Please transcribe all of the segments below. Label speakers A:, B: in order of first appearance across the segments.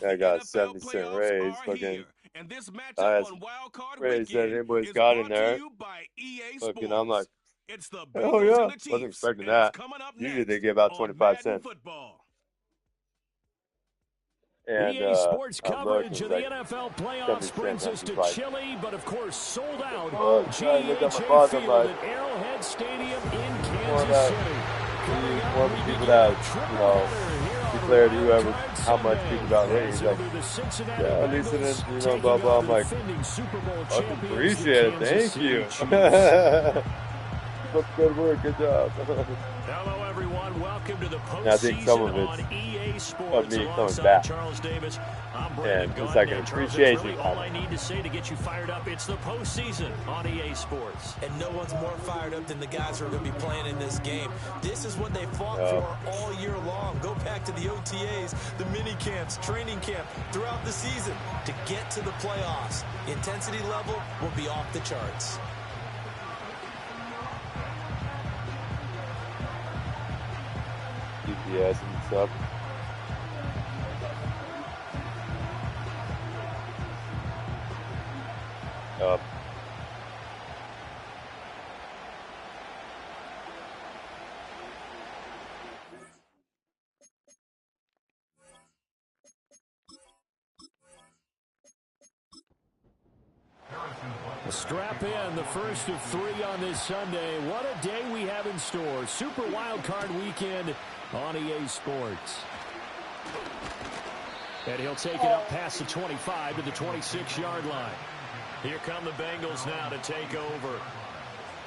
A: I got a
B: NFL
A: 70-cent
B: playoffs
A: raise.
B: are
A: Fucking,
B: here, and this
A: I
B: matchup
A: had
B: on Wild Card
A: raise that
B: Weekend
A: anybody's
B: is
A: got in
B: brought to
A: there.
B: you by EA
A: Fucking, I'm like,
B: Sports. It's the
A: hell
B: Bengals
A: yeah.
B: and the
A: Wasn't
B: Chiefs,
A: expecting
B: and it's
A: that.
B: coming up
A: Usually they
B: next
A: give out
B: on
A: 25
B: Madden
A: cents.
B: Football.
A: And
C: EA Sports
A: I looked,
C: coverage
A: it
C: of
A: was
C: the
A: like
C: NFL
A: 70
C: playoffs brings
A: cents. I'm
C: us to
A: just like,
C: Chile, but of course sold out.
A: what? I looked at my
C: GEHA
A: boss, I'm
C: Field
A: like,
C: at Arrowhead Stadium in
A: more of
C: Kansas
A: that,
C: City. Coming up,
A: more of
C: we
A: the people
C: begin
A: that,
C: a triple
A: you know,
C: header here on
A: declared whoever,
C: Wild Card
A: how much
C: Sunday.
A: people got raised.
C: As
A: He's
C: it'll
A: like,
C: be the Cincinnati
A: yeah, at least it
C: Bengals
A: is, you know,
C: taking
A: blah, blah.
C: on
A: I'm
C: the
A: like,
C: defending Super Bowl
A: fucking
C: champions, the
A: appreciate it.
C: Kansas
A: Thank
C: City
A: you.
C: Chiefs.
A: Good work. Good job.
C: Hello, everyone. Welcome to the
A: And I think some
C: postseason
A: of
C: on
A: it's
C: EA
A: of
C: Sports.
A: me coming
C: Alongside
A: back.
C: Charles Davis, I'm
A: And
C: Brandon
A: it's
C: Gunn.
A: like an
C: And Charles, that's
A: appreciation
C: really
A: kind
C: all I
A: of.
C: need to say to get you fired up. It's the postseason on EA Sports.
D: And no one's more fired up than the guys who are going to be playing in this game. This is what they fought for all year long. Go back to the OTAs, the mini camps, training camp, throughout the season to get to the playoffs. The intensity level will be off the charts.
A: GPS and stuff. Up.
C: Strap in, the first of three on this Sunday. What a day we have in store. Super Wild Card Weekend on EA Sports. And he'll take it up past the 25 to the 26-yard line. Here come the Bengals now to take over.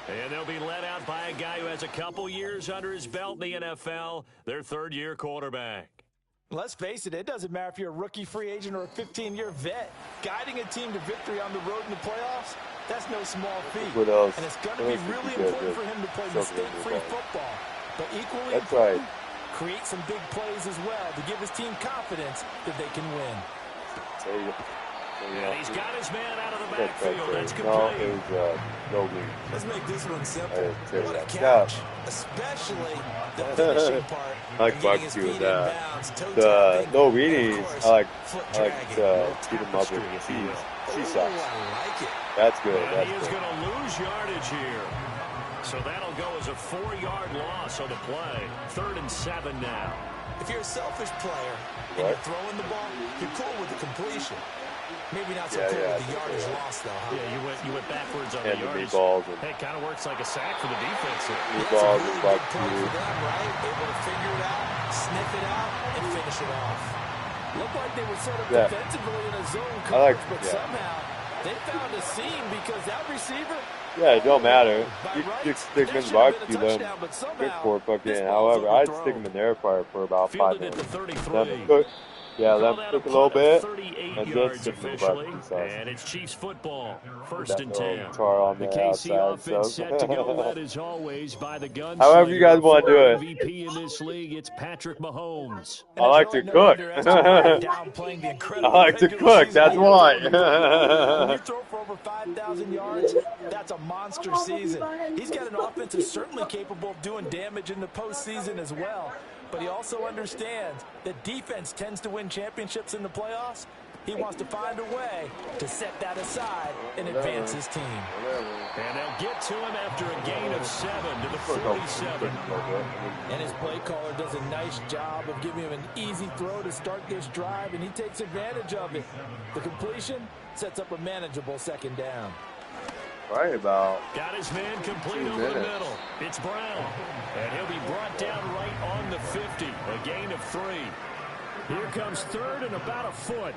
C: And they'll be led out by a guy who has a couple years under his belt in the NFL, their third-year quarterback.
D: Let's face it, it doesn't matter if you're a rookie free agent or a 15-year vet. Guiding a team to victory on the road in the playoffs, that's no small feat.
A: What else?
D: And it's going to be really important for him to play mistake-free football. But equally
A: That's
D: important,
A: right.
D: create some big plays as well to give his team confidence that they can win.
C: And he's got his man out of the
A: That's
C: backfield. That's
A: no,
C: complete.
A: it was no lead.
D: Let's make this one
A: I
D: simple.
A: didn't say
D: What a
A: that.
D: catch, especially the finishing part.
A: I like
D: and getting his
A: barbecue with
D: feet
A: that.
D: inbounds, toe
A: The
D: tapping,
A: no
D: and of
A: weenies,
D: course,
A: I like
D: foot
A: to beat them up
C: tapestry,
A: with
C: if you
A: cheese.
C: will.
A: Cheese
D: Oh,
A: sauce.
D: I like it.
A: That's good.
C: And
A: That's
C: he is
A: good.
C: going to lose yardage here. So that'll go as a 4-yard loss on the play. 3rd and 7 now.
D: If you're a selfish player and
A: What?
D: you're throwing the ball, you're cool with the completion. Maybe not so
A: Yeah,
D: cool
A: yeah,
D: with the yardage loss, though, huh?
C: Yeah, you went backwards on
A: And
C: the
A: the
C: yardage.
A: meatballs and
C: Hey, it kind of works like a sack for the defense here.
D: That's a
A: meatballs
D: really
A: and
D: big play
A: barbecue.
D: for them, right? Able to figure it out, sniff it out, and finish it off.
E: Looked like they were set up
A: Yeah.
E: defensively in a zone
A: I like-
E: coverage, but
A: yeah.
E: somehow they found a seam because that receiver.
A: Yeah, it don't matter.
E: By
A: You
E: rights,
A: just stick them
E: that
A: in
E: should have been a
A: barbecue them.
E: touchdown, but
A: Good
E: somehow
A: for
E: this
A: fucking.
E: ball's
A: However, I'd
E: overthrown.
A: stick them in the air fryer for about 5
C: Fielded at
A: minutes.
C: the
A: Let
C: 33.
A: them cook. Yeah,
C: Call
A: let them
C: that
A: cook a
C: punt
A: little
C: of
A: bit,
C: 38
A: and then
C: yards
A: stick them in the
C: officially.
A: barbecue sauce.
C: And it's Chiefs football. First
A: That
C: and
A: little
C: 10.
A: char on
C: The
A: the
C: KC
A: outside.
C: offense
A: So.
C: set to go, led as always by the gunslinger.
A: However you guys want to do it.
C: MVP in this league, it's Patrick Mahomes.
D: And
A: I
D: there's
A: like
D: really
A: to
D: no
A: cook.
D: underestimating downplaying the
A: I
D: incredible
A: like to
D: regular
A: cook.
D: season
A: That's
D: he had
A: why.
D: on the field. When you throw for over 5,000 yards, that's a monster season. He's got an offense that's certainly capable of doing damage in the postseason as well. But he also understands that defense tends to win championships in the playoffs. He wants to find a way to set that aside and advance his team.
C: And they'll get to him after a gain of 7 to the 47.
E: And his play caller does a nice job of giving him an easy throw to start this drive, and he takes advantage of it. The completion sets up a manageable second down.
A: Right about.
C: Got his man complete
A: 2
C: over the
A: minutes.
C: middle. It's Brown. And he'll be brought down right on the 50. A gain of 3. Here comes 3rd and about a foot.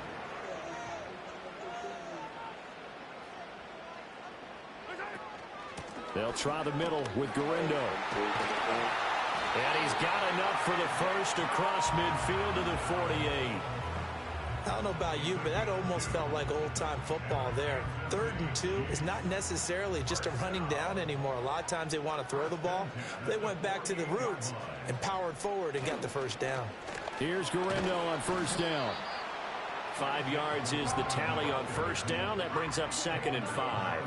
C: They'll try the middle with Garindo. And he's got enough for the first across midfield to the 48.
D: I don't know about you, but that almost felt like old-time football there. 3rd and 2 is not necessarily just a running down anymore. A lot of times they want to throw the ball. They went back to the roots and powered forward and got the first down.
C: Here's Garindo on first down. 5 yards is the tally on first down. That brings up 2nd and 5.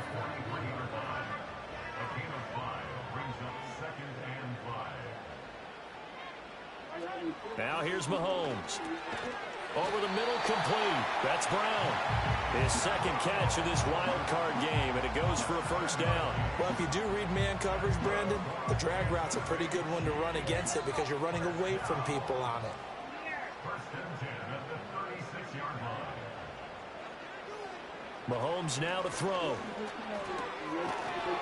C: Now here's Mahomes. Over the middle, complete. That's Brown. His second catch of this wild card game, and it goes for a first down.
E: Well, if you do read man coverage, Brandon, the drag route's a pretty good one to run against it because you're running away from people on it.
C: Mahomes now to throw.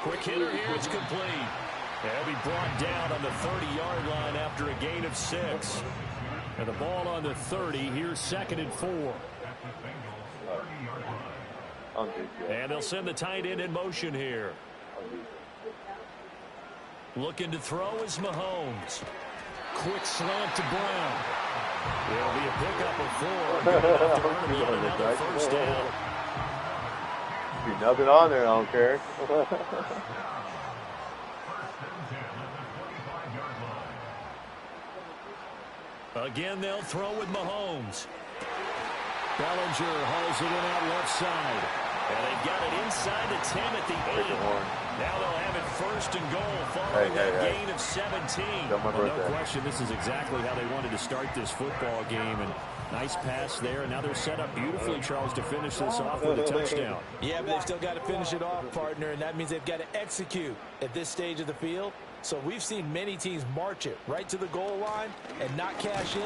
C: Quick hitter here, it's complete. He'll be brought down on the 30-yard line after a gain of 6. And the ball on the 30, here's 2nd and 4. And they'll send the tight end in motion here. Looking to throw is Mahomes. Quick slant to Brown. It'll be a pickup of 4. Good enough to earn him another first down.
A: Be nothing on there, I don't care.
C: Again, they'll throw with Mahomes. Bellinger hauls it in out left side. And they've got it inside the 10 at the 8. Now they'll have it 1st and goal following that gain of 17.
F: Well, no question, this is exactly how they wanted to start this football game. And nice pass there. And now they're set up beautifully, Charles, to finish this off with a touchdown.
E: Yeah, but they've still got to finish it off, partner, and that means they've got to execute at this stage of the field. So we've seen many teams march it right to the goal line and not cash in.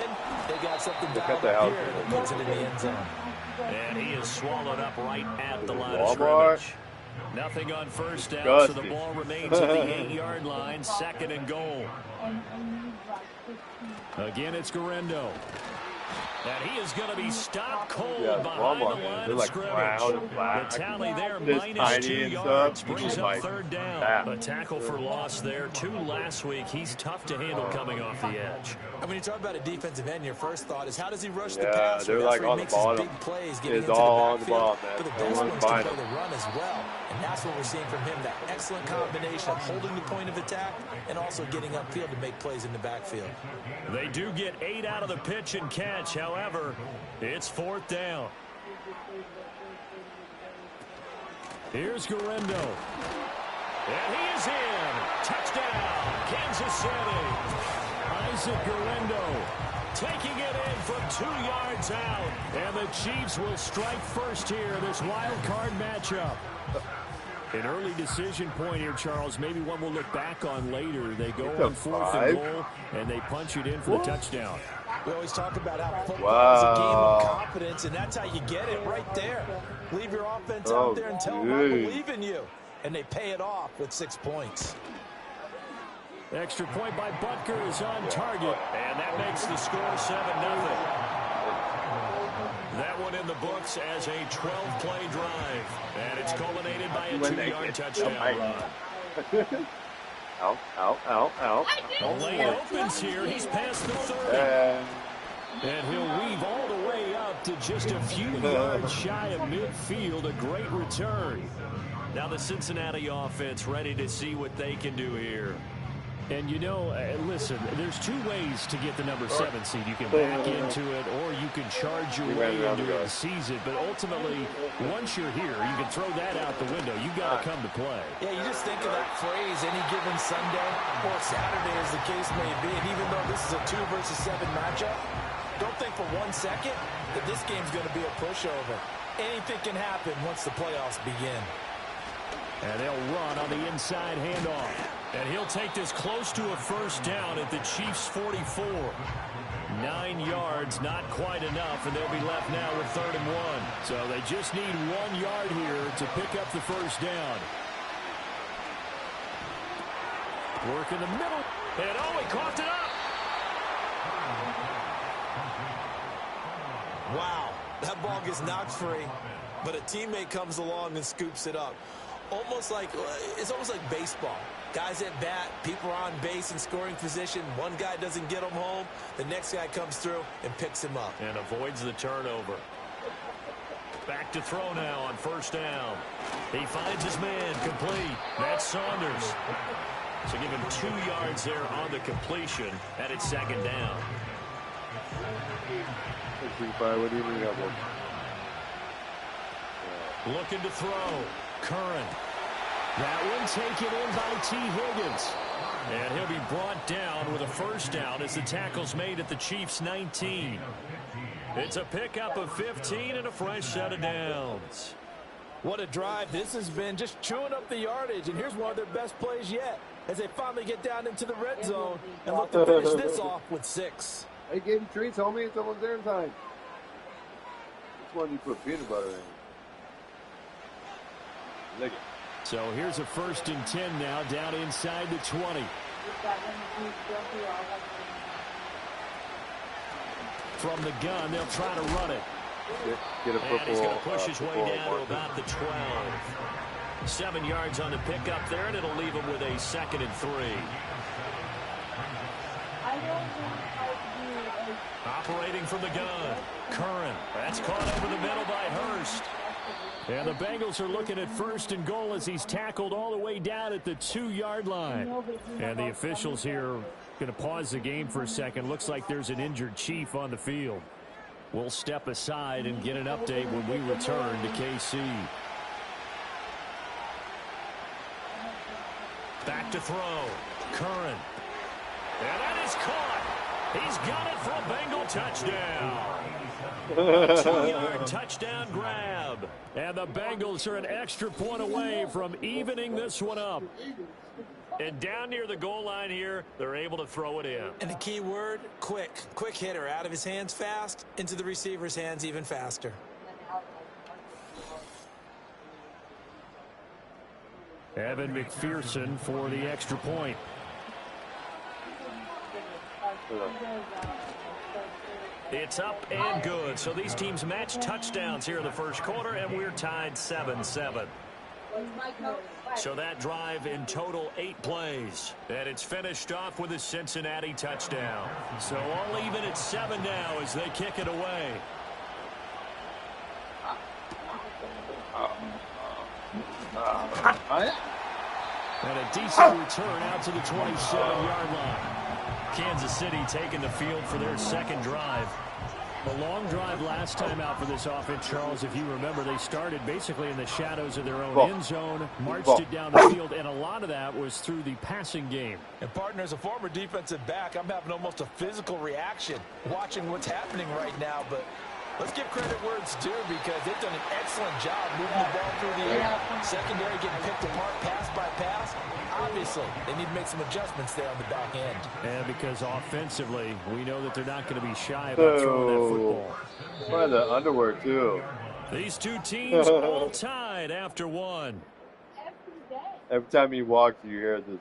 E: They got something dialed up here that puts it in the end zone.
C: And he is swallowed up right at the line of scrimmage. Nothing on first down, so the ball remains at the 8-yard line, 2nd and goal. Again, it's Guerrero. And he is going to be stopped cold behind the line of scrimmage. The tally there, -2 yards, brings up 3rd down. A tackle for loss there. 2 last week. He's tough to handle coming off the edge.
E: And when you talk about a defensive end, your first thought is, how does he rush the passer?
A: They're like on the bottom.
E: Big plays getting
A: It's
E: into
A: all
E: the
A: on the bottom, man.
E: But the best ones can play the run as well. And that's what we're seeing from him, that excellent combination of holding the point of attack and also getting upfield to make plays in the backfield.
C: They do get 8 out of the pitch and catch. However, it's 4th down. Here's Guerrero. And he is in. Touchdown, Kansas City. Isaac Guerrero taking it in from 2 yards out. And the Chiefs will strike first here in this wild card matchup. An early decision point here, Charles. Maybe one we'll look back on later. They go on 4th and goal, and they punch it in for the touchdown.
E: We always talk about how football is a game of confidence, and that's how you get it right there. Leave your offense out there and tell them I believe in you. And they pay it off with 6 points.
C: Extra point by Butker is on target, and that makes the score 7-0. That one in the books as a 12-play drive, and it's culminated by a 2-yard touchdown run. The lane opens here. He's past the 30. And he'll weave all the way up to just a few yards shy of midfield. A great return. Now the Cincinnati offense ready to see what they can do here.
F: And, you know, listen, there's 2 ways to get the number 7 seed. You can back into it, or you can charge your way into it and seize it. But ultimately, once you're here, you can throw that out the window. You got to come to play.
E: Yeah, you just think of that phrase, any given Sunday or Saturday as the case may be. And even though this is a 2 versus 7 matchup, don't think for 1 second that this game's going to be a pushover. Anything can happen once the playoffs begin.
C: And they'll run on the inside handoff. And he'll take this close to a first down at the Chiefs' 44. 9 yards, not quite enough, and they'll be left now with 3rd and 1.
F: So they just need 1 yard here to pick up the first down. Work in the middle.
C: And he coughed it up.
E: Wow, that ball gets knocked free, but a teammate comes along and scoops it up. It's almost like baseball. Guys at bat, people are on base in scoring position. One guy doesn't get him home. The next guy comes through and picks him up.
C: And avoids the turnover. Back to throw now on first down. He finds his man, complete. That's Saunders. So give him 2 yards there on the completion, and it's 2nd down.
A: What do you mean?
C: Looking to throw. Curran.
F: That one taken in by T. Higgins.
C: And he'll be brought down with a first down as the tackle's made at the Chiefs' 19. It's a pickup of 15 and a fresh set of downs.
D: What a drive this has been, just chewing up the yardage. And here's one of their best plays yet as they finally get down into the red zone and look to finish this off with 6.
A: Hey, gave him treats, homie. It's almost there in time. This one you put peanut butter in. Lick it.
F: So here's a 1st and 10 now, down inside the 20. From the gun, they'll try to run it.
A: Get a purple,
C: and he's going to push his way down
A: marker.
C: to about the 12. 7 yards on the pickup there, and it'll leave him with a 2nd and 3. Operating from the gun, Curran. That's caught over the middle by Hurst.
F: And the Bengals are looking at 1st and goal as he's tackled all the way down at the 2-yard line. And the officials here going to pause the game for a second. Looks like there's an injured Chief on the field. We'll step aside and get an update when we return to KC.
C: Back to throw, Curran. And that is caught. He's got it for a Bengal touchdown. A 2-yard touchdown grab.
F: And the Bengals are an extra point away from evening this one up.
C: And down near the goal line here, they're able to throw it in.
E: And the key word, quick. Quick hitter. Out of his hands fast, into the receiver's hands even faster.
F: Evan McPherson for the extra point.
C: It's up and good. So these teams match touchdowns here in the first quarter, and we're tied 7-7. So that drive in total 8 plays. And it's finished off with a Cincinnati touchdown. So all even at 7 now as they kick it away.
F: And a decent return out to the 27-yard line.
C: Kansas City taking the field for their second drive.
F: A long drive last time out for this offense, Charles. If you remember, they started basically in the shadows of their own end zone, marched it down the field, and a lot of that was through the passing game.
D: And, partner, as a former defensive back, I'm having almost a physical reaction watching what's happening right now. But let's give credit where it's due because they've done an excellent job moving the ball through the air. Secondary getting picked apart pass by pass. Obviously, they need to make some adjustments there on the back end.
F: And because offensively, we know that they're not going to be shy about throwing that football.
A: By the underwear, too.
C: These two teams all tied after 1.
A: Every time you walk, you hear this.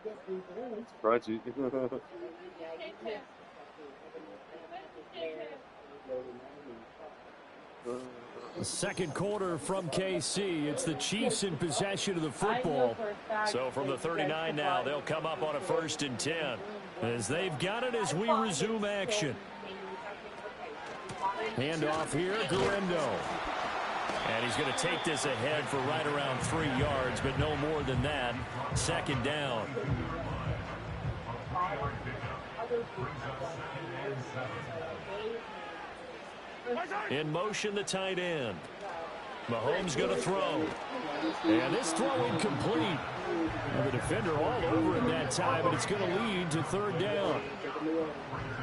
A: It's crunchy.
F: Second quarter from KC. It's the Chiefs in possession of the football.
C: So from the 39 now, they'll come up on a 1st and 10.
F: As they've got it as we resume action. Handoff here, Guerendo.
C: And he's going to take this ahead for right around 3 yards, but no more than that. 2nd down. In motion, the tight end. Mahomes going to throw.
F: And this throw incomplete. And the defender all over it that time, but it's going to lead to 3rd down.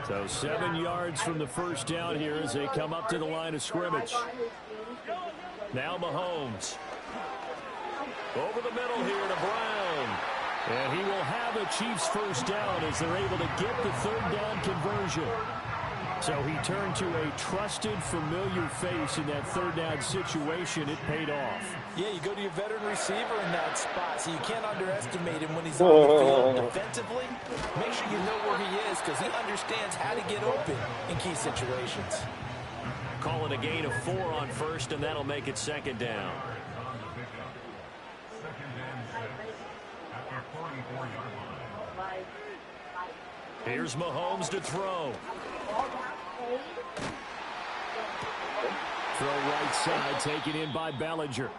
F: So 7 yards from the first down here as they come up to the line of scrimmage.
C: Now Mahomes. Over the middle here to Brown.
F: And he will have a Chiefs first down as they're able to get the 3rd down conversion. So he turned to a trusted, familiar face in that 3rd down situation. It paid off.
D: Yeah, you go to your veteran receiver in that spot, so you can't underestimate him when he's on the field. Defensively, make sure you know where he is because he understands how to get open in key situations.
C: Calling a gain of 4 on 1st, and that'll make it 2nd down. Here's Mahomes to throw.
F: Throw right side, taken in by Bellinger.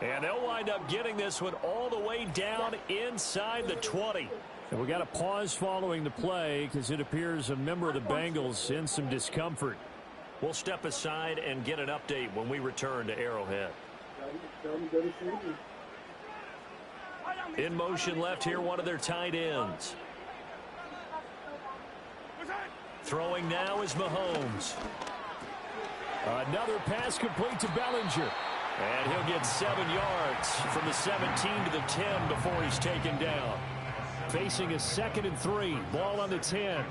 C: And they'll wind up getting this one all the way down inside the 20.
F: And we got a pause following the play because it appears a member of the Bengals in some discomfort.
C: We'll step aside and get an update when we return to Arrowhead. In motion left here, one of their tight ends. Throwing now is Mahomes.
F: Another pass complete to Bellinger.
C: And he'll get 7 yards from the 17 to the 10 before he's taken down.
F: Facing a 2nd and 3. Ball on the 10.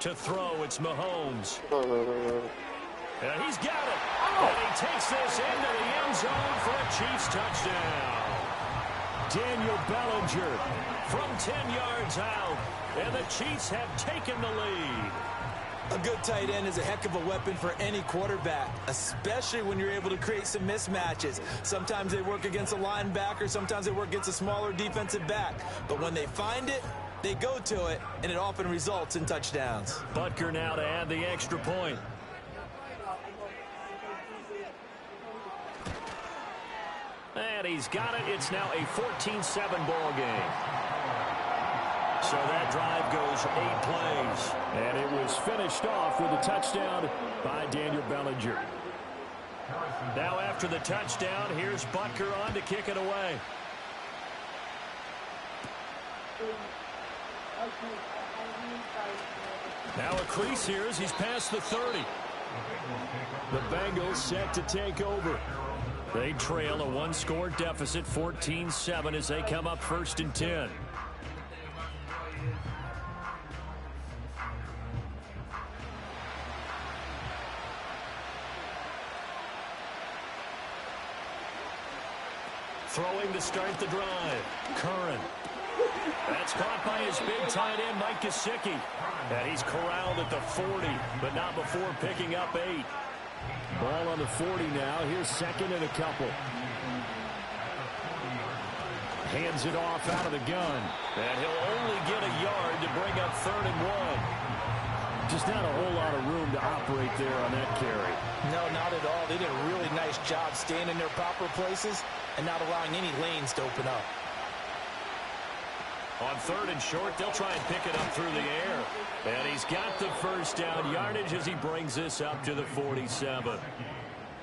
C: To throw, it's Mahomes. And he's got it. And he takes this into the end zone for a Chiefs touchdown.
F: Daniel Bellinger
C: from 10 yards out. And the Chiefs have taken the lead.
E: A good tight end is a heck of a weapon for any quarterback, especially when you're able to create some mismatches. Sometimes they work against a linebacker, sometimes they work against a smaller defensive back. But when they find it, they go to it, and it often results in touchdowns.
C: Butker now to add the extra point. And he's got it. It's now a 14-7 ball game. So that drive goes 8 plays.
F: And it was finished off with a touchdown by Daniel Bellinger.
C: Now after the touchdown, here's Butker on to kick it away. Now a crease here as he's past the 30.
F: The Bengals set to take over.
C: They trail a 1-score deficit, 14-7, as they come up 1st and 10. Throwing to start the drive. Curran. That's caught by his big tight end, Mike Gesicki. And he's corralled at the 40, but not before picking up 8.
F: Ball on the 40 now. Here's 2nd and a couple. Hands it off out of the gun.
C: And he'll only get a yard to bring up 3rd and 1.
F: Just not a whole lot of room to operate there on that carry.
D: No, not at all. They did a really nice job staying in their proper places and not allowing any lanes to open up.
C: On 3rd and short, they'll try and pick it up through the air. And he's got the first down yardage as he brings this up to the 47.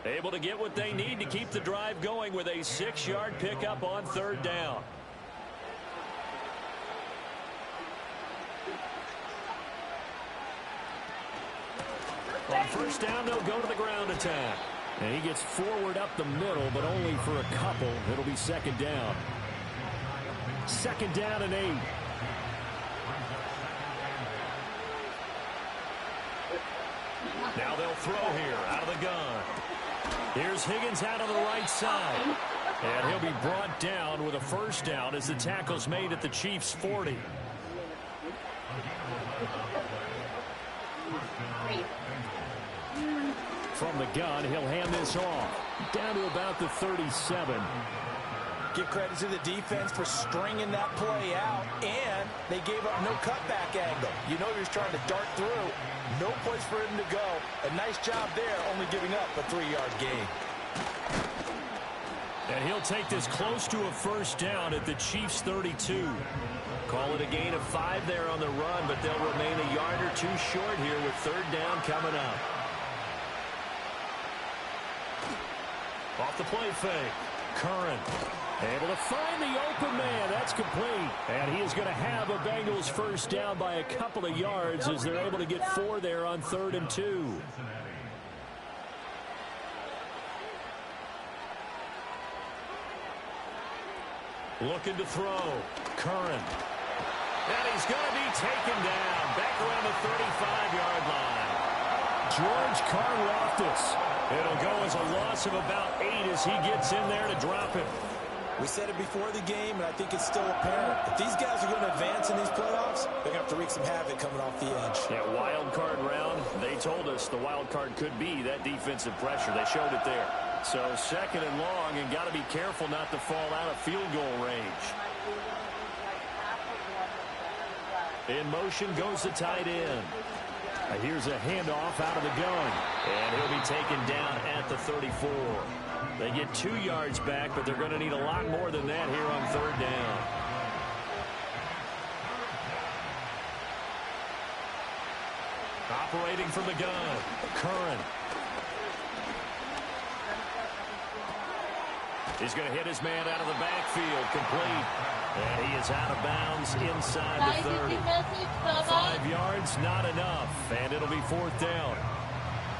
C: Able to get what they need to keep the drive going with a 6-yard pickup on 3rd down. On 1st down, they'll go to the ground attack.
F: And he gets forward up the middle, but only for a couple. It'll be 2nd down. 2nd down and 8.
C: Now they'll throw here out of the gun. Here's Higgins out on the right side. And he'll be brought down with a 1st down as the tackle's made at the Chiefs' 40.
F: From the gun, he'll hand this off. Down to about the 37.
D: Give credit to the defense for stringing that play out, and they gave up no cutback angle. You know he was trying to dart through. No place for him to go. A nice job there, only giving up a 3-yard gain.
C: And he'll take this close to a 1st down at the Chiefs' 32. Call it a gain of 5 there on the run, but they'll remain a yard or 2 short here with 3rd down coming up. Off the play fake. Curran. Able to find the open man. That's complete. And he is going to have a Bengals 1st down by a couple of yards as they're able to get 4 there on 3rd and 2. Looking to throw. Curran. And he's going to be taken down. Back around the 35-yard line.
F: George Karlaftis.
C: It'll go as a loss of about 8 as he gets in there to drop him.
E: We said it before the game, and I think it's still apparent. If these guys are going to advance in these playoffs, they're going to have to wreak some havoc coming off the edge.
C: Yeah, wild card round. They told us the wild card could be that defensive pressure. They showed it there. So 2nd and long, and got to be careful not to fall out of field goal range. In motion goes the tight end.
F: Here's a handoff out of the gun.
C: And he'll be taken down at the 34. They get 2 yards back, but they're going to need a lot more than that here on 3rd down. Operating from the gun, Curran. He's going to hit his man out of the backfield, complete. And he is out of bounds inside the 30. 5 yards, not enough. And it'll be 4th down.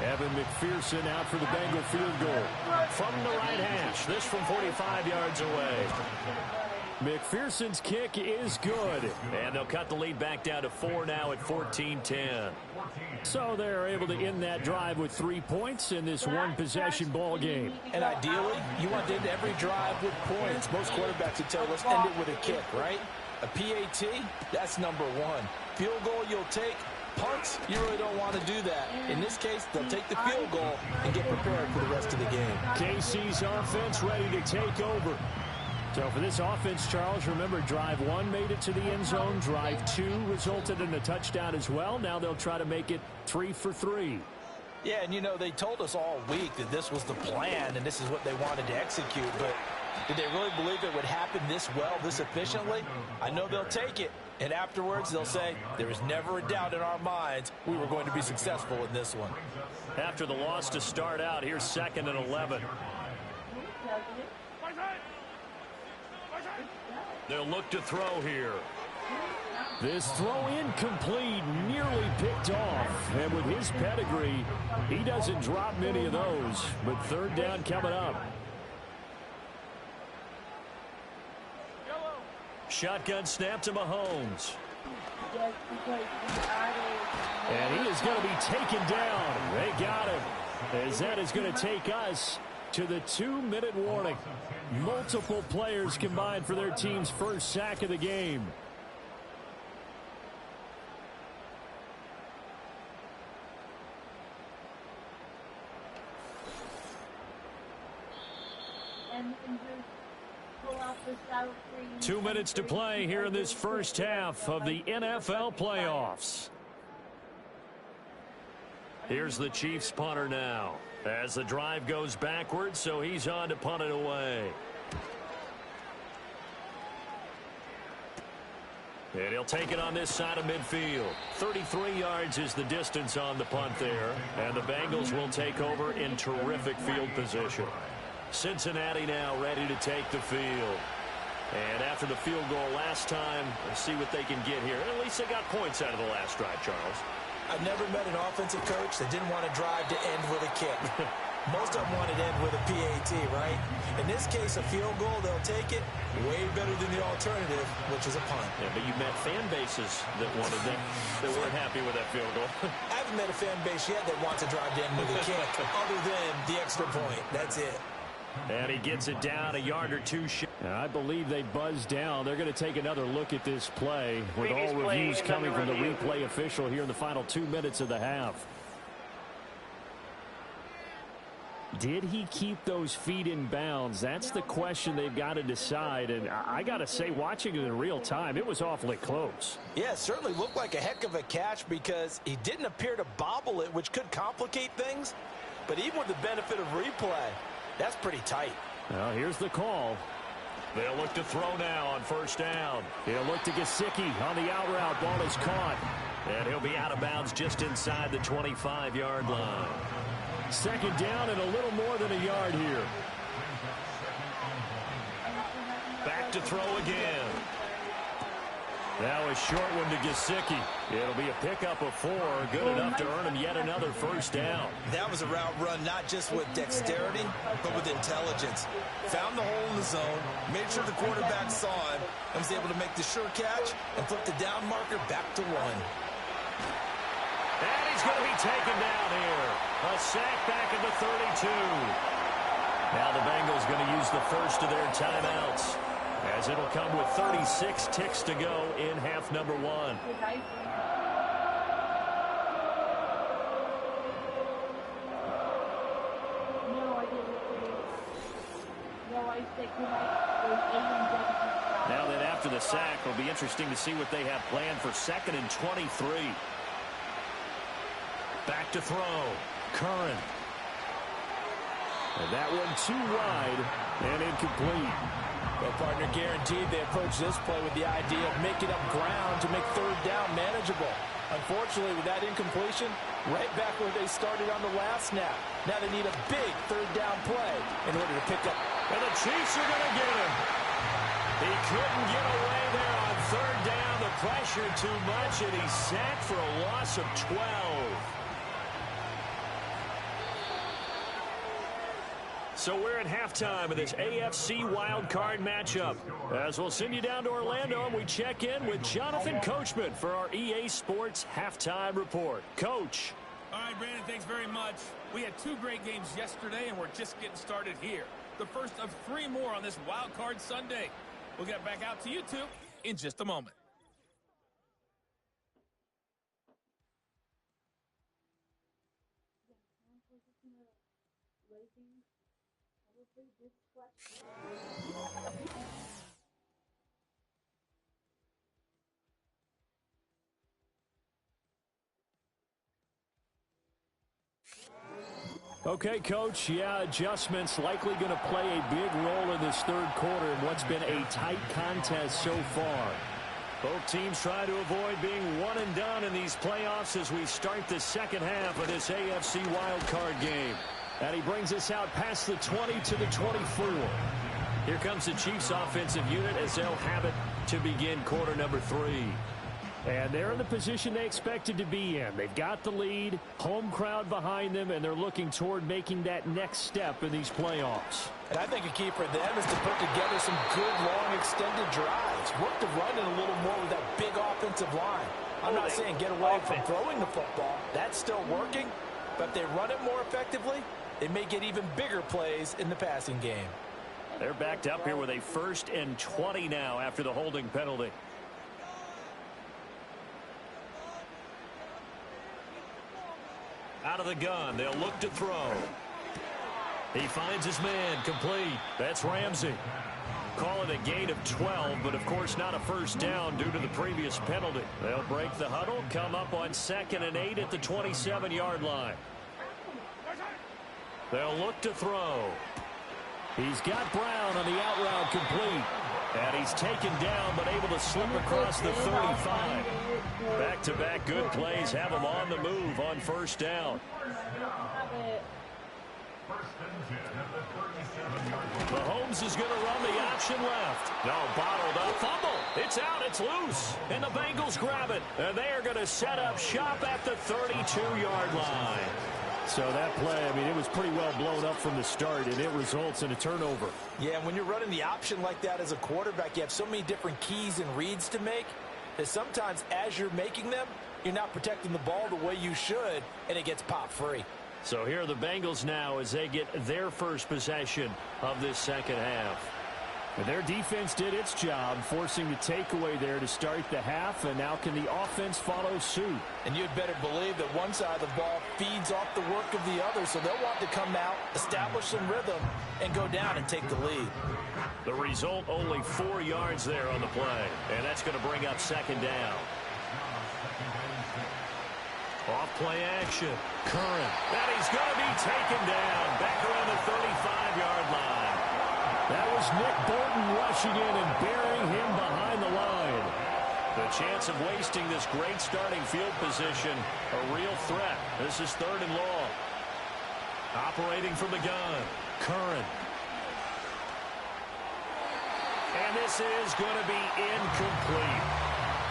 C: Evan McPherson out for the Bengal field goal. From the right hash, this from 45 yards away. McPherson's kick is good. And they'll cut the lead back down to 4 now at 14-10.
F: So they're able to end that drive with 3 points in this one-possession ball game.
D: And ideally, you want to end every drive with points. Most quarterbacks would tell us end it with a kick, right? A PAT, that's number 1. Field goal you'll take. Punts, you really don't want to do that. In this case, they'll take the field goal and get prepared for the rest of the game.
F: KC's offense ready to take over. So for this offense, Charles, remember, drive 1 made it to the end zone. Drive 2 resulted in a touchdown as well. Now they'll try to make it 3 for 3.
D: Yeah, and you know, they told us all week that this was the plan and this is what they wanted to execute. But did they really believe it would happen this well, this efficiently? I know they'll take it. And afterwards, they'll say, there was never a doubt in our minds we were going to be successful in this one.
C: After the loss to start out, here's 2nd and 11. They'll look to throw here.
F: This throw incomplete, nearly picked off. And with his pedigree, he doesn't drop many of those. But 3rd down coming up.
C: Shotgun snap to Mahomes.
F: And he is going to be taken down. They got him. As that is going to take us to the 2-minute warning. Multiple players combined for their team's first sack of the game.
C: Two minutes to play here in this first half of the NFL playoffs. Here's the Chiefs punter now as the drive goes backwards, so he's on to punt it away. And he'll take it on this side of midfield. 33 yards is the distance on the punt there, and the Bengals will take over in terrific field position. Cincinnati now ready to take the field. And after the field goal last time, let's see what they can get here. At least they got points out of the last drive, Charles.
D: I've never met an offensive coach that didn't want to drive to end with a kick. Most of them wanted to end with a PAT, right? In this case, a field goal, they'll take it. Way better than the alternative, which is a punt.
C: Yeah, but you met fan bases that wanted that weren't happy with that field goal.
D: I haven't met a fan base yet that wants to drive to end with a kick, other than the extra point. That's it.
C: And he gets it down a yard or two.
F: I believe they buzzed down. They're going to take another look at this play with all reviews coming from the replay official here in the final 2 minutes of the half. Did he keep those feet in bounds? That's the question they've got to decide. And I got to say, watching it in real time, it was awfully close.
D: Yeah, it certainly looked like a heck of a catch because he didn't appear to bobble it, which could complicate things. But even with the benefit of replay, that's pretty tight.
F: Well, here's the call.
C: They'll look to throw now on first down.
F: He'll look to Gesicki on the out route. Ball is caught.
C: And he'll be out of bounds just inside the 25-yard line.
F: 2nd down and a little more than a yard here.
C: Back to throw again.
F: Now a short one to Gesicki. It'll be a pickup of 4. Good enough to earn him yet another first down.
E: That was a route run not just with dexterity, but with intelligence. Found the hole in the zone, made sure the quarterback saw him, and was able to make the sure catch and flip the down marker back to 1.
C: And he's going to be taken down here. A sack back at the 32. Now the Bengals going to use the first of their timeouts, as it'll come with 36 ticks to go in half number 1.
F: Now that after the sack, it'll be interesting to see what they have planned for 2nd and 23.
C: Back to throw.
F: Curran. And that one too wide and incomplete.
D: Well, partner, guaranteed they approach this play with the idea of making up ground to make 3rd down manageable. Unfortunately, with that incompletion, right back where they started on the last snap. Now they need a big 3rd down play in order to pick up
C: And the Chiefs are going to get him. He couldn't get away there on third down. The pressure too much, and he's sacked for a loss of 12. So we're at halftime of this AFC wildcard matchup. As we'll send you down to Orlando, and we check in with Jonathan Coachman for our EA Sports Halftime Report. Coach.
B: All right, Brandon, thanks very much. We had 2 great games yesterday, and we're just getting started here. The first of 3 more on this Wild Card Sunday. We'll get back out to you two in just a moment.
F: Okay, Coach, adjustments likely going to play a big role in this third quarter in what's been a tight contest so far.
C: Both teams try to avoid being one and done in these playoffs as we start the second half of this AFC wildcard game.
F: And he brings us out past the 20 to the 24.
C: Here comes the Chiefs offensive unit as they'll have it to begin quarter number 3.
F: And they're in the position they expected to be in. They've got the lead, home crowd behind them, and they're looking toward making that next step in these playoffs.
D: And I think a key for them is to put together some good, long, extended drives. Work the run in a little more with that big offensive line. I'm not saying get away from throwing the football. That's still working. But if they run it more effectively, they may get even bigger plays in the passing game.
C: They're backed up here with a 1st and 20 now after the holding penalty. Out of the gun, they'll look to throw. He finds his man, complete. That's Ramsey. Call it a gain of 12, but of course not a first down due to the previous penalty. They'll break the huddle, come up on 2nd and 8 at the 27-yard line. They'll look to throw.
F: He's got Brown on the out route complete.
C: And he's taken down, but able to slip across the 35. Back-to-back good plays have him on the move on first down. Mahomes is going to run the option left. No, bottled up. Fumble. It's out. It's loose. And the Bengals grab it. And they are going to set up shop at the 32-yard line.
F: So that play, I mean, it was pretty well blown up from the start, and it results in a turnover.
D: Yeah, and when you're running the option like that as a quarterback, you have so many different keys and reads to make that sometimes as you're making them, you're not protecting the ball the way you should, and it gets popped free.
C: So here are the Bengals now as they get their first possession of this second half.
F: And their defense did its job, forcing the takeaway there to start the half, and now can the offense follow suit?
D: And you'd better believe that one side of the ball feeds off the work of the other, so they'll want to come out, establish some rhythm, and go down and take the lead.
C: The result, only 4 yards there on the play, and that's going to bring up second down. Off play action. Curran. And he's going to be taken down back around the 35-yard line.
F: That was Nick Bolton rushing in and burying him behind the line.
C: The chance of wasting this great starting field position, a real threat. This is 3rd and long. Operating from the gun, Curran. And this is going to be incomplete.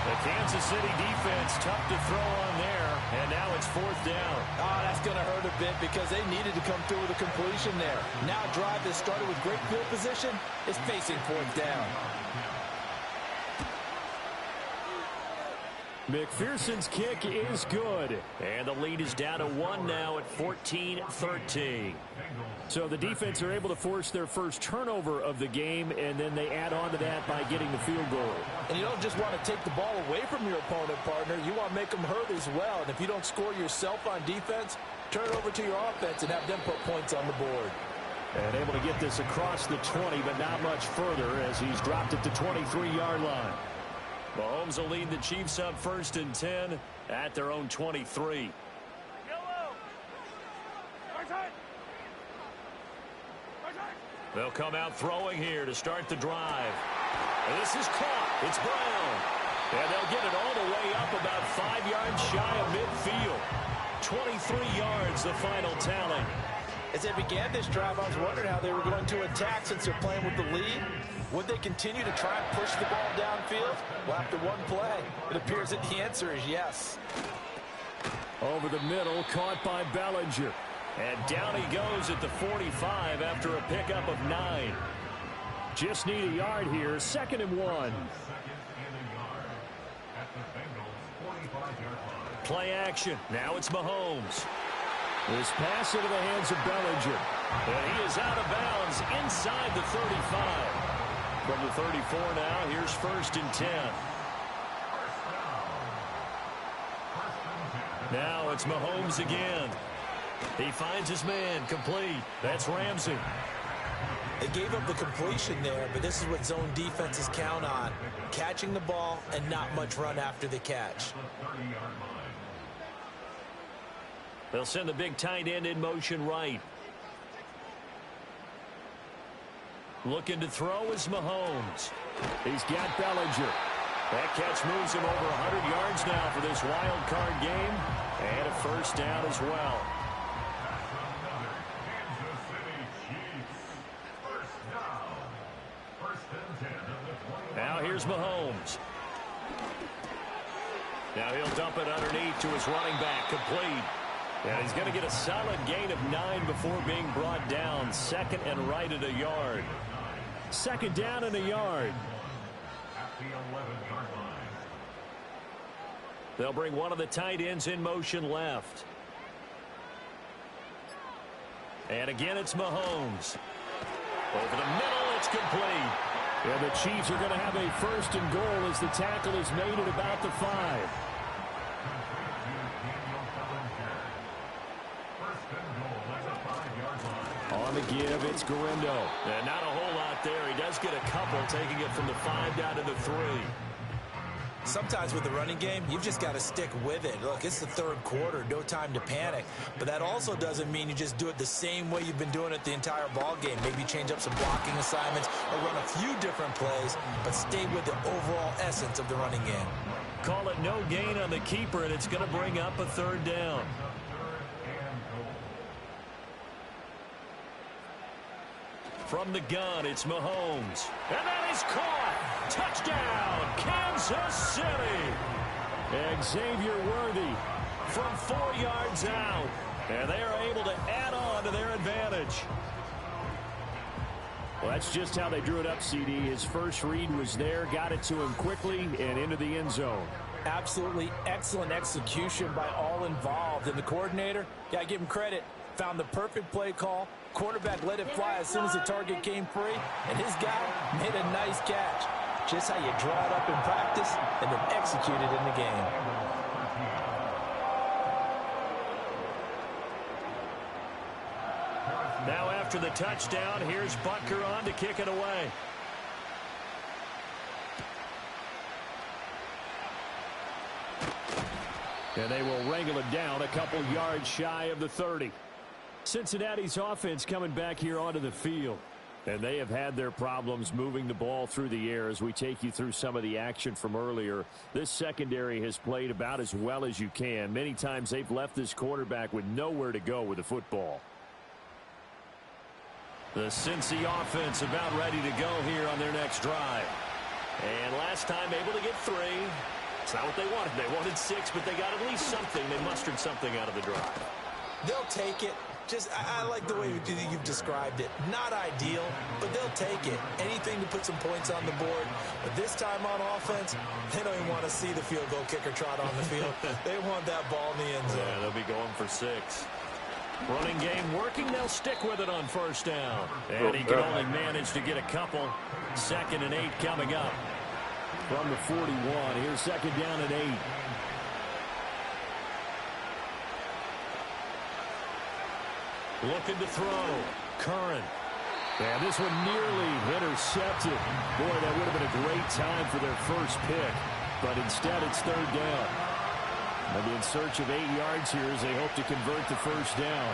C: The Kansas City defense tough to throw on there, and now it's 4th down.
D: Oh, that's going to hurt a bit because they needed to come through with a completion there. Now a drive that started with great field position is facing 4th down.
F: McPherson's kick is good.
C: And the lead is down to 1 now at 14-13.
F: So the defense are able to force their first turnover of the game, and then they add on to that by getting the field goal.
D: And you don't just want to take the ball away from your opponent, partner. You want to make them hurt as well. And if you don't score yourself on defense, turn it over to your offense and have them put points on the board.
F: And able to get this across the 20, but not much further as he's dropped at the 23-yard line.
C: Mahomes will lead the Chiefs up 1st and 10 at their own 23. They'll come out throwing here to start the drive. And this is caught. It's Brown. And they'll get it all the way up about 5 yards shy of midfield. 23 yards the final tally.
D: As they began this drive, I was wondering how they were going to attack since they're playing with the lead. Would they continue to try and push the ball downfield? Well, after one play, it appears that the answer is yes.
F: Over the middle, caught by Bellinger.
C: And down he goes at the 45 after a pickup of 9.
F: Just need a yard here, 2nd and 1.
C: Play action. Now it's Mahomes.
F: This pass into the hands of Bellinger.
C: And he is out of bounds inside the 35. From the 34 now, here's 1st and 10. Now it's Mahomes again. He finds his man, complete. That's Ramsey.
E: They gave up the completion there, but this is what zone defenses count on. Catching the ball and not much run after the catch.
C: They'll send the big tight end in motion right. Looking to throw is Mahomes.
F: He's got Bellinger.
C: That catch moves him over 100 yards now for this wild card game. And a 1st down as well. Now here's Mahomes. Now he'll dump it underneath to his running back, complete. And he's going to get a solid gain of 9 before being brought down. 2nd and right at a yard.
F: 2nd down and a yard.
C: They'll bring one of the tight ends in motion left. And again, it's Mahomes. Over the middle, it's complete.
F: And the Chiefs are going to have a 1st and goal as the tackle is made at about the 5. On the give, it's Garindo.
C: And not a whole lot there. He does get a couple, taking it from the 5 down to the 3.
E: Sometimes with the running game, you've just got to stick with it. Look, it's the 3rd quarter, no time to panic. But that also doesn't mean you just do it the same way you've been doing it the entire ball game. Maybe change up some blocking assignments or run a few different plays, but stay with the overall essence of the running game.
C: Call it no gain on the keeper, and it's going to bring up a 3rd down. From the gun, it's Mahomes. And that is caught. Touchdown, Kansas City.
F: Xavier Worthy
C: from 4 yards out. And they are able to add on to their advantage.
F: Well, that's just how they drew it up, CD. His first read was there, got it to him quickly, and into the end zone.
D: Absolutely excellent execution by all involved. And the coordinator, got to give him credit, found the perfect play call. Quarterback let it fly as soon as the target came free, and his guy made a nice catch. Just how you draw it up in practice and then execute it in the game.
C: Now after the touchdown, here's Butker on to kick it away.
F: And they will wrangle it down a couple yards shy of the 30. Cincinnati's offense coming back here onto the field. And they have had their problems moving the ball through the air as we take you through some of the action from earlier. This secondary has played about as well as you can. Many times they've left this quarterback with nowhere to go with the football.
C: The Cincy offense about ready to go here on their next drive. And last time able to get 3. It's not what they wanted. They wanted 6, but they got at least something. They mustered something out of the drive.
E: They'll take it. I like the way you've described it. Not ideal, but they'll take it. Anything to put some points on the board. But this time on offense, they don't even want to see the field goal kicker trot on the field. They want that ball in the end zone.
C: Yeah, they'll be going for 6. Running game working. They'll stick with it on 1st down. And he can only manage to get a couple. 2nd and 8 coming up.
F: From the 41, here's 2nd down and 8.
C: Looking to throw. Curran.
F: And this one nearly intercepted. Boy, that would have been a great time for their first pick. But instead, it's 3rd down. And in search of 8 yards here as they hope to convert the 1st down.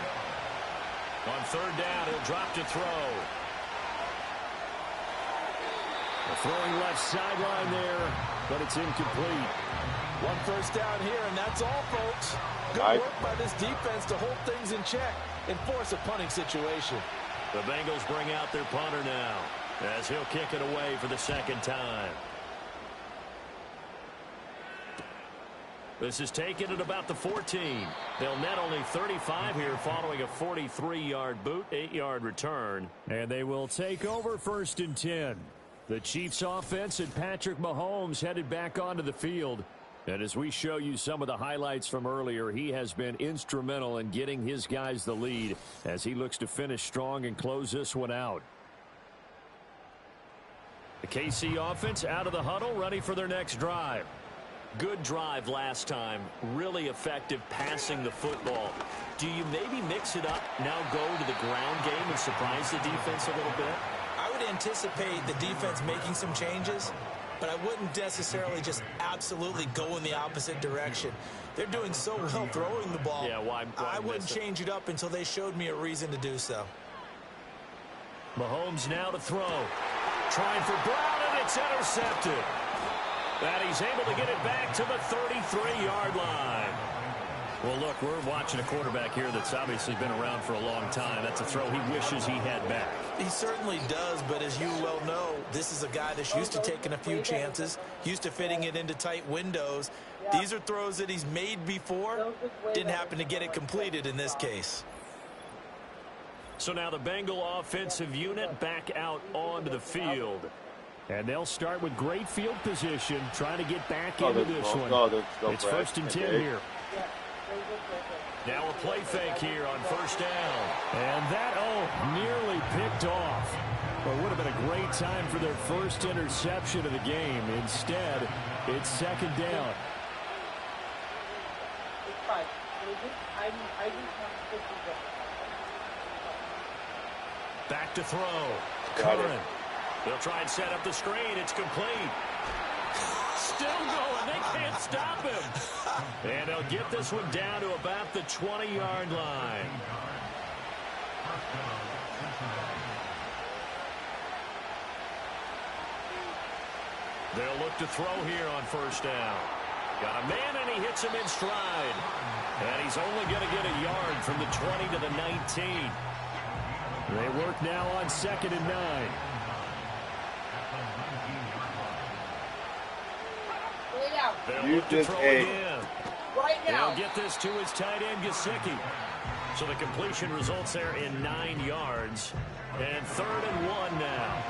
C: On 3rd down, he'll drop to throw.
F: Throwing left sideline there, but it's incomplete.
D: 1 first down here, and that's all, folks. Good work by this defense to hold things in check.
E: and force a punting situation.
C: The Bengals bring out their punter now as he'll kick it away for the second time. This is taken at about the 14. They'll net only 35 here following a 43-yard boot, 8-yard return.
F: And they will take over 1st and 10. The Chiefs offense and Patrick Mahomes headed back onto the field. And as we show you some of the highlights from earlier, he has been instrumental in getting his guys the lead as he looks to finish strong and close this one out. The KC offense out of the huddle, ready for their next drive.
C: Good drive last time. Really effective passing the football. Do you maybe mix it up, now go to the ground game and surprise the defense a little bit?
E: I would anticipate the defense making some changes, but I wouldn't necessarily just absolutely go in the opposite direction. They're doing so well throwing the ball.
C: Yeah, why
E: I wouldn't change it up until they showed me a reason to do so.
C: Mahomes now to throw. Trying for Brown, and it's intercepted. And he's able to get it back to the 33-yard line.
F: Well, look, we're watching a quarterback here that's obviously been around for a long time. That's a throw he wishes he had back.
E: He certainly does, but as you well know, this is a guy that's used to taking a few chances, used to fitting it into tight windows. These are throws that he's made before. Didn't happen to get it completed in this case.
C: So now the Bengal offensive unit back out onto the field.
F: And they'll start with great field position, trying to get back into this one. It's 1st and 10 here.
C: Now a play fake here on 1st down.
F: And that, nearly picked off. But would have been a great time for their first interception of the game. Instead, it's 2nd down.
C: Back to throw. Curran. They'll try and set up the screen. It's complete. Still going. They can't stop him. And they'll get this one down to about the 20-yard line. They'll look to throw here on 1st down. Got a man, and he hits him in stride. And he's only going to get a yard from the 20 to the 19.
F: They work now on 2nd and 9.
C: They'll look to throw again. They'll get this to his tight end, Gesicki. So the completion results there in 9 yards. And 3rd and 1 now.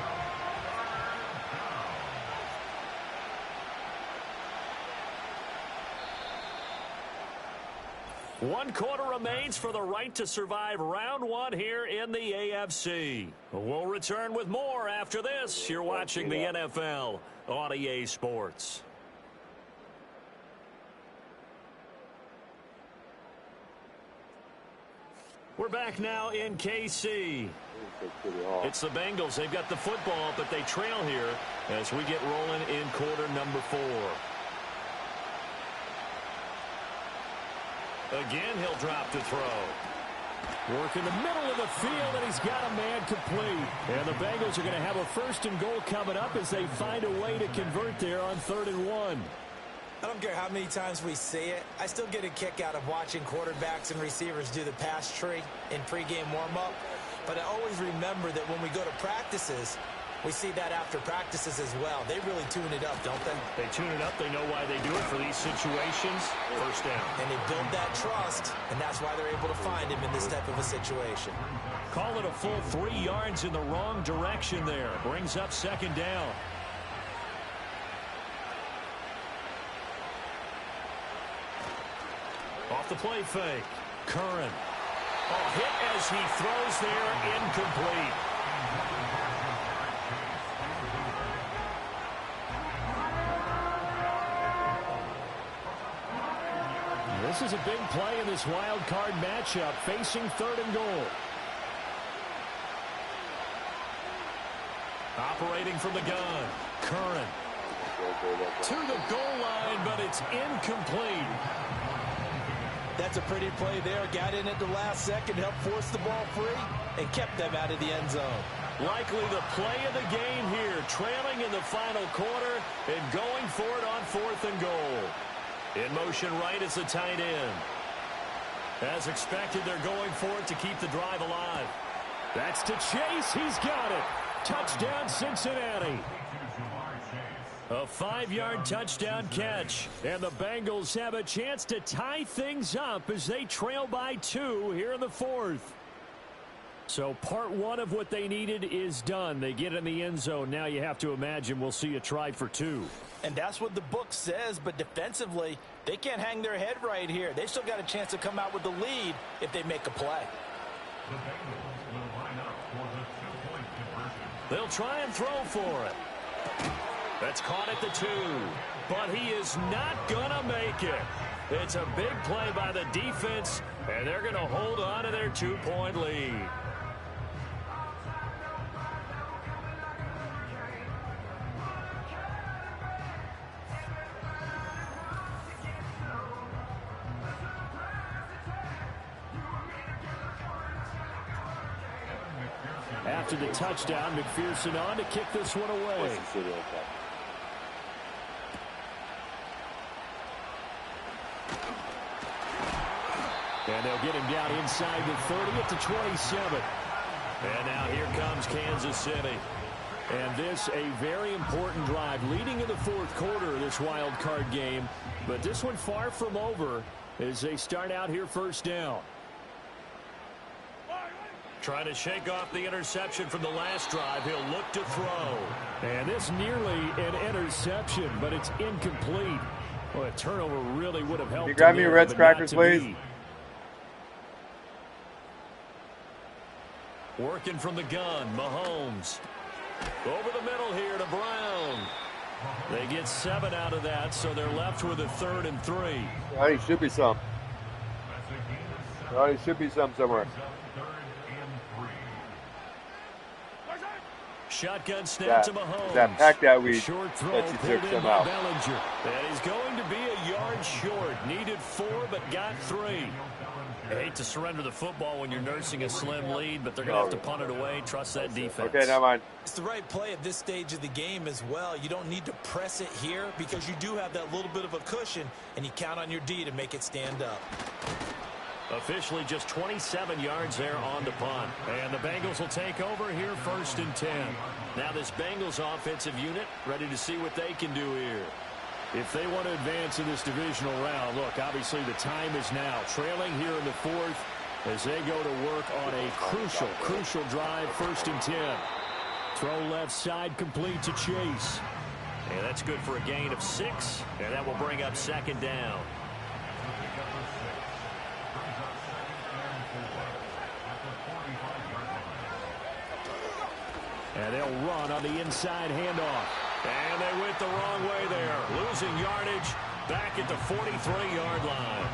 C: One quarter remains for the right to survive round 1 here in the AFC. We'll return with more after this. You're watching the NFL on EA Sports. We're back now in KC. It's the Bengals. They've got the football, but they trail here as we get rolling in quarter number 4. Again, he'll drop to throw.
F: Work in the middle of the field, and he's got a man complete. And the Bengals are going to have a 1st and goal coming up as they find a way to convert there on 3rd and 1.
E: I don't care how many times we say it, I still get a kick out of watching quarterbacks and receivers do the pass tree in pregame warm-up. But I always remember that when we go to practices, we see that after practices as well. They really tune it up, don't they?
C: They tune it up. They know why they do it for these situations. 1st down.
E: And they build that trust, and that's why they're able to find him in this type of a situation.
C: Call it a full 3 yards in the wrong direction there. Brings up 2nd down. Off the play fake. Curran. Hit as he throws there, incomplete.
F: This is a big play in this wild card matchup, facing 3rd and goal. Operating from the gun. Curran. To the goal line, but it's incomplete.
E: That's a pretty play there. Got in at the last second, helped force the ball free, and kept them out of the end zone.
C: Likely the play of the game here, trailing in the final quarter and going for it on 4th and goal. In motion right is the tight end. As expected, they're going for it to keep the drive alive.
F: That's to Chase. He's got it. Touchdown, Cincinnati. A 5-yard touchdown catch. And the Bengals have a chance to tie things up as they trail by 2 here in the 4th. So part 1 of what they needed is done. They get in the end zone. Now you have to imagine we'll see a try for 2.
D: And that's what the book says, but defensively, they can't hang their head right here. They still got a chance to come out with the lead if they make a play.
C: They'll try and throw for it. That's caught at the 2, but he is not going to make it. It's a big play by the defense, and they're going to hold on to their 2-point lead.
F: After the touchdown, McPherson on to kick this one away. And they'll get him down inside the 30 at the 27.
C: And now here comes Kansas City.
F: And this a very important drive leading in the 4th quarter of this wild card game. But this one far from over as they start out here first down.
C: Trying to shake off the interception from the last drive. He'll look to throw.
F: And this nearly an interception, but it's incomplete. Well, a turnover really would have helped.
A: Can you grab me a Ritz crackers, please?
C: Working from the gun, Mahomes. Over the middle here to Brown. They get 7 out of that, so they're left with a 3rd and 3.
A: There should be some. There should be some somewhere.
C: Shotgun snap to Mahomes.
A: That pack that we
C: short throw
A: that you took somehow.
C: Bellinger. And he's going to be a yard short. Needed 4, but got 3. I hate to surrender the football when you're nursing a slim lead, but they're going to have to punt it away. Trust that defense.
A: Okay, never mind.
E: It's the right play at this stage of the game as well. You don't need to press it here because you do have that little bit of a cushion, and you count on your D to make it stand up.
C: Officially just 27 yards there on the punt. And the Bengals will take over here 1st and 10. Now this Bengals offensive unit ready to see what they can do here.
F: If they want to advance in this divisional round, look, obviously the time is now. Trailing here in the 4th as they go to work on a crucial drive, 1st and 10. Throw left side complete to Chase.
C: And that's good for a gain of 6, and that will bring up 2nd down.
F: And they'll run on the inside handoff.
C: And they went the wrong way there. Losing yardage back at the 43-yard line.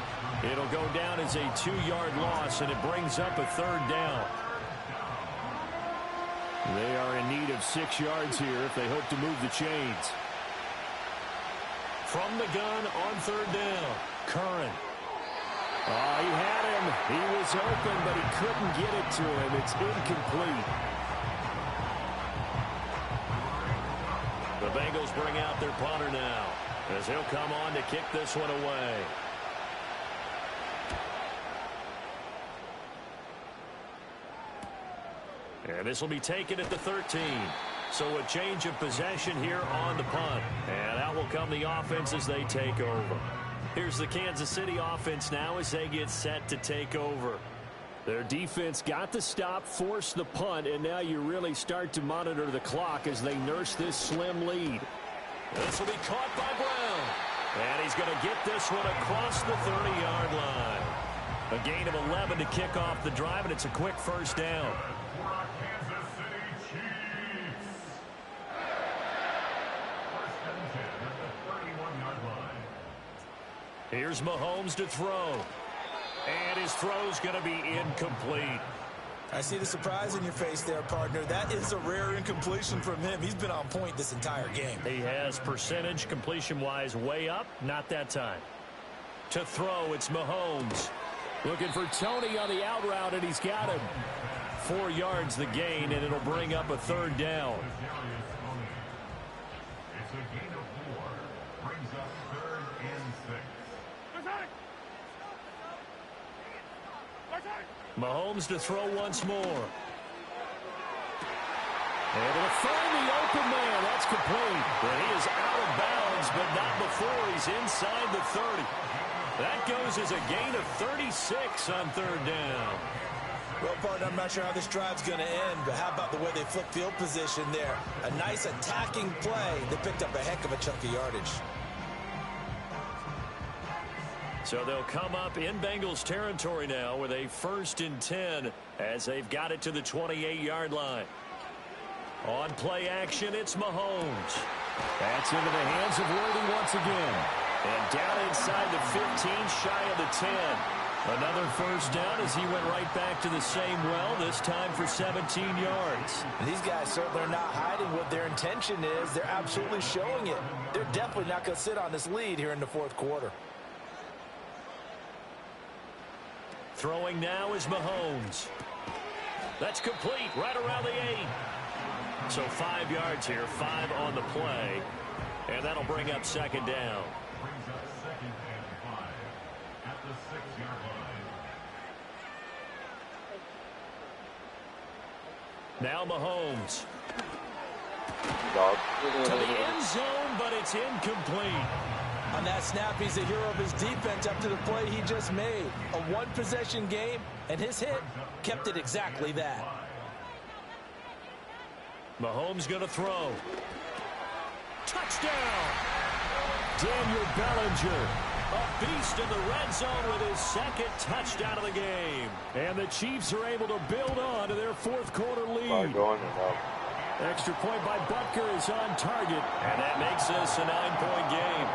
C: It'll go down as a 2-yard loss, and it brings up a 3rd down.
F: They are in need of 6 yards here if they hope to move the chains.
C: From the gun on 3rd down. Curran.
F: Oh, he had him. He was open, but he couldn't get it to him. It's incomplete.
C: The Bengals bring out their punter now as he'll come on to kick this one away. And this will be taken at the 13. So a change of possession here on the punt. And out will come the offense as they take over. Here's the Kansas City offense now as they get set to take over.
F: Their defense got the stop, forced the punt, and now you really start to monitor the clock as they nurse this slim lead.
C: This will be caught by Brown. And he's going to get this one across the 30-yard line. A gain of 11 to kick off the drive, and it's a quick 1st down. Here's Mahomes to throw. And his throw's going to be incomplete.
E: I see the surprise in your face there, partner. That is a rare incompletion from him. He's been on point this entire game.
C: He has percentage completion-wise way up. Not that time. To throw, it's Mahomes.
F: Looking for Tony on the out route, and he's got him.
C: 4 yards the gain, and it'll bring up a 3rd down. Mahomes to throw once more. Able to find the open man. That's complete. But he is out of bounds, but not before he's inside the 30. That goes as a gain of 36 on third down.
E: Well, partner, I'm not sure how this drive's going to end, but how about the way they flip field position there? A nice attacking play. They picked up a heck of a chunk of yardage.
C: So they'll come up in Bengals territory now with a 1st and 10 as they've got it to the 28-yard line. On play action, it's Mahomes.
F: That's into the hands of Worthy once again.
C: And down inside the 15, shy of the 10. Another first down as he went right back to the same well, this time for 17 yards.
D: And these guys certainly are not hiding what their intention is. They're absolutely showing it. They're definitely not going to sit on this lead here in the fourth quarter.
C: Throwing now is Mahomes. That's complete right around the 8. So 5 yards here, 5 on the play. And that'll bring up second down. Now Mahomes. To the end zone, but it's incomplete.
D: On that snap, he's the hero of his defense up to the play he just made. A one-possession game, and his hit kept it exactly that.
C: Mahomes going to throw. Touchdown!
F: Daniel Bellinger.
C: A beast in the red zone with his second touchdown of the game.
F: And the Chiefs are able to build on to their fourth quarter lead. Extra point by Butker is on target.
C: And that makes this a 9-point game.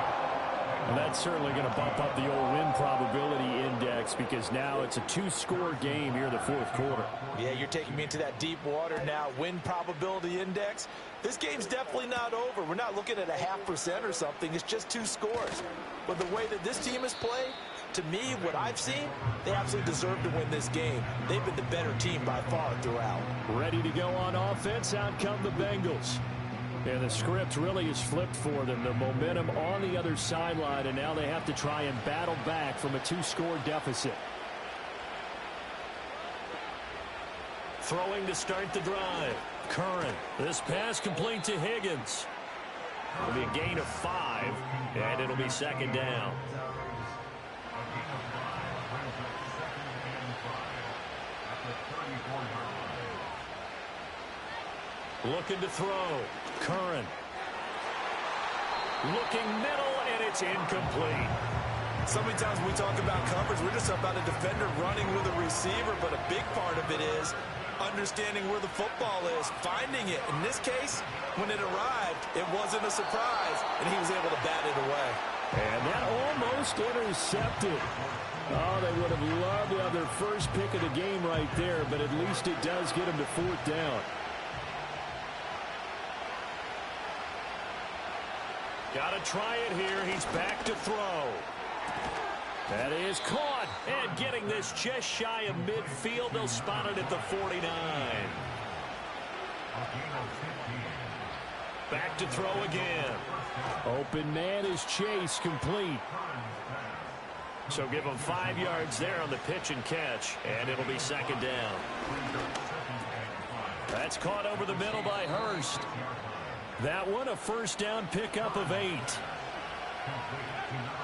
F: And that's certainly going to bump up the old win probability index because now it's a 2-score game here in the fourth quarter.
D: Yeah, you're taking me into that deep water now. Win probability index. This game's definitely not over. We're not looking at a 0.5% or something. It's just 2 scores. But the way that this team has played, to me, what I've seen, they absolutely deserve to win this game. They've been the better team by far throughout.
F: Ready to go on offense. Out come the Bengals. And the script really is flipped for them. The momentum on the other sideline, and now they have to try and battle back from a 2-score deficit.
C: Throwing to start the drive. Curran. This pass complete to Higgins. It'll be a gain of 5, and it'll be second down. Looking to throw. Curran. Looking middle, and it's incomplete.
E: So many times when we talk about coverage, we're just about a defender running with a receiver, but a big part of it is understanding where the football is, finding it. In this case, when it arrived, it wasn't a surprise, and he was able to bat it away.
F: And that almost intercepted. Oh, they would have loved to have their first pick of the game right there, but at least it does get them to fourth down.
C: Got to try it here. He's back to throw. That is caught. And getting this just shy of midfield. They'll spot it at the 49. Back to throw again.
F: Open man is Chase, complete.
C: So give him 5 yards there on the pitch and catch. And it'll be second down. That's caught over the middle by Hurst. That one a first down pickup of 8.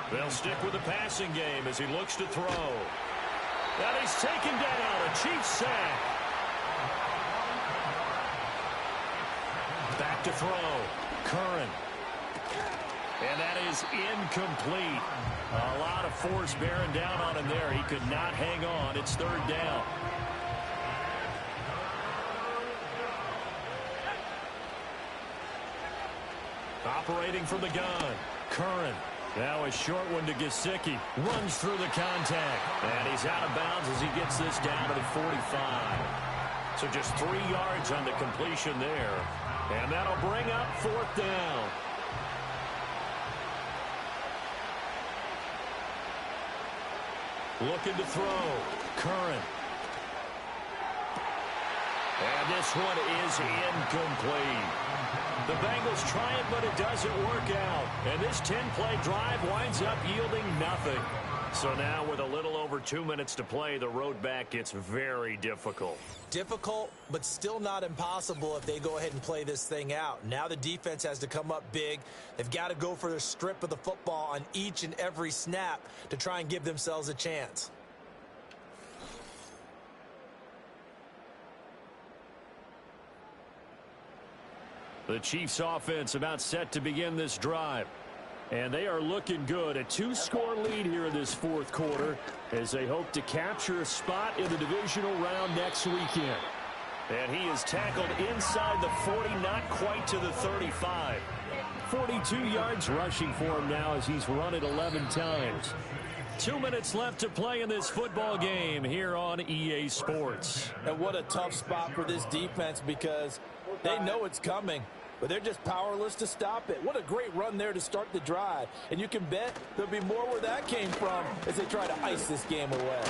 C: They'll stick with the passing game as he looks to throw. And he's taken down. A Chiefs sack. Back to throw. Curran. And that is incomplete. A lot of force bearing down on him there. He could not hang on. It's third down. Operating from the gun. Curran. Now a short one to Gesicki. Runs through the contact. And he's out of bounds as he gets this down to the 45. So just 3 yards on the completion there. And that'll bring up fourth down. Looking to throw. Curran. And this one is incomplete. The Bengals try it, but it doesn't work out. And this 10-play drive winds up yielding nothing. So now with a little over 2 minutes to play, the road back gets very difficult.
E: Difficult, but still not impossible if they go ahead and play this thing out. Now the defense has to come up big. They've got to go for their strip of the football on each and every snap to try and give themselves a chance.
F: The Chiefs offense about set to begin this drive. And they are looking good. A 2-score lead here in this fourth quarter as they hope to capture a spot in the divisional round next weekend. And he is tackled inside the 40, not quite to the 35. 42 yards rushing for him now as he's run it 11 times. 2 minutes left to play in this football game here on EA Sports.
D: And what a tough spot for this defense because they know it's coming, but they're just powerless to stop it. What a great run there to start the drive. And you can bet there'll be more where that came from as they try to ice this game away.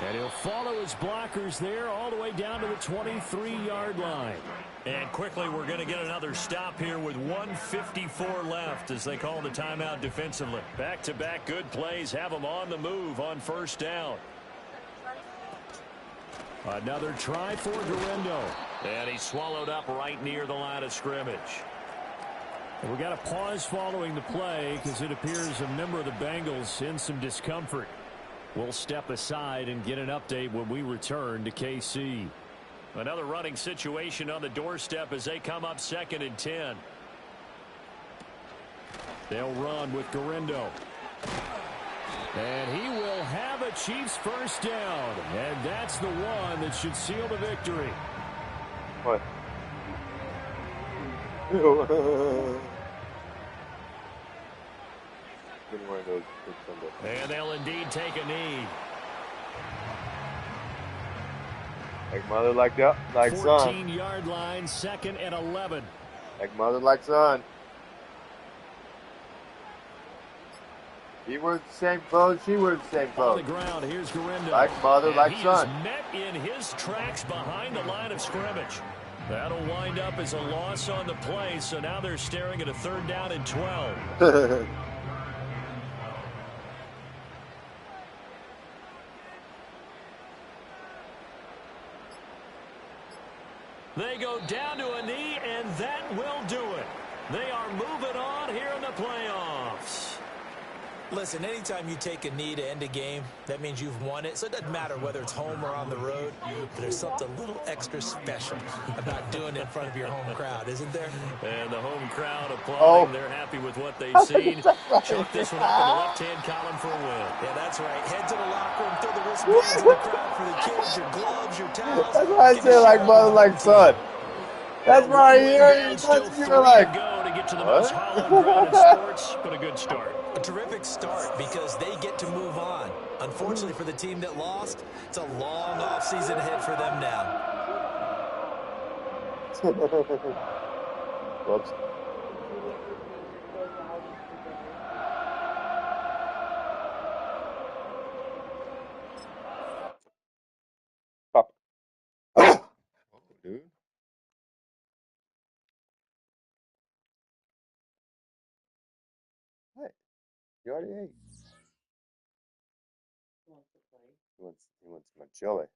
F: And he'll follow his blockers there all the way down to the 23-yard line.
C: And quickly, we're going to get another stop here with 1:54 left as they call the timeout defensively. Back-to-back good plays have them on the move on first down.
F: Another try for Guerendo.
C: And he's swallowed up right near the line of scrimmage.
F: And we got a pause following the play because it appears a member of the Bengals in some discomfort. We'll step aside and get an update when we return to KC.
C: Another running situation on the doorstep as they come up 2nd and 10.
F: They'll run with Guerendo. And he will have a Chiefs first down. And that's the one that should seal the victory.
A: What?
C: And they'll indeed take a knee.
A: Like mother, like that, like son.
F: 14-yard line, 2nd and 11.
A: Like mother, like son. He wears the same clothes, she wears the same
F: On
A: clothes.
F: the ground, here's Guerendo.
A: Like mother,
C: And
A: like
C: he
A: son.
C: is met in his tracks behind the line of scrimmage. That'll wind up as a loss on the play, so now they're staring at a 3rd down and 12. They go down to a knee, and that will do it. They are moving on here in the playoffs.
E: Listen, anytime you take a knee to end a game, that means you've won it. So it doesn't matter whether it's home or on the road. But there's something a little extra special about doing it in front of your home crowd, isn't there?
C: And the home crowd applauding. They're happy with what they've seen. Chalk this one up in the left-hand column for a win.
E: Yeah, that's right. Head to the locker room, throw the wristbands in the crowd for the kids, your gloves, your towels.
A: That's why I say like mother, like son. That's why
C: And still
A: you're
C: 3 to
A: like.
C: go to get to the most hallowed ground in sports, but a good start.
E: A terrific start because they get to move on. Unfortunately for the team that lost, it's a long offseason ahead for them now.
A: Whoops. Pop. Oh, dude. What? You already ate. He wants my jelly.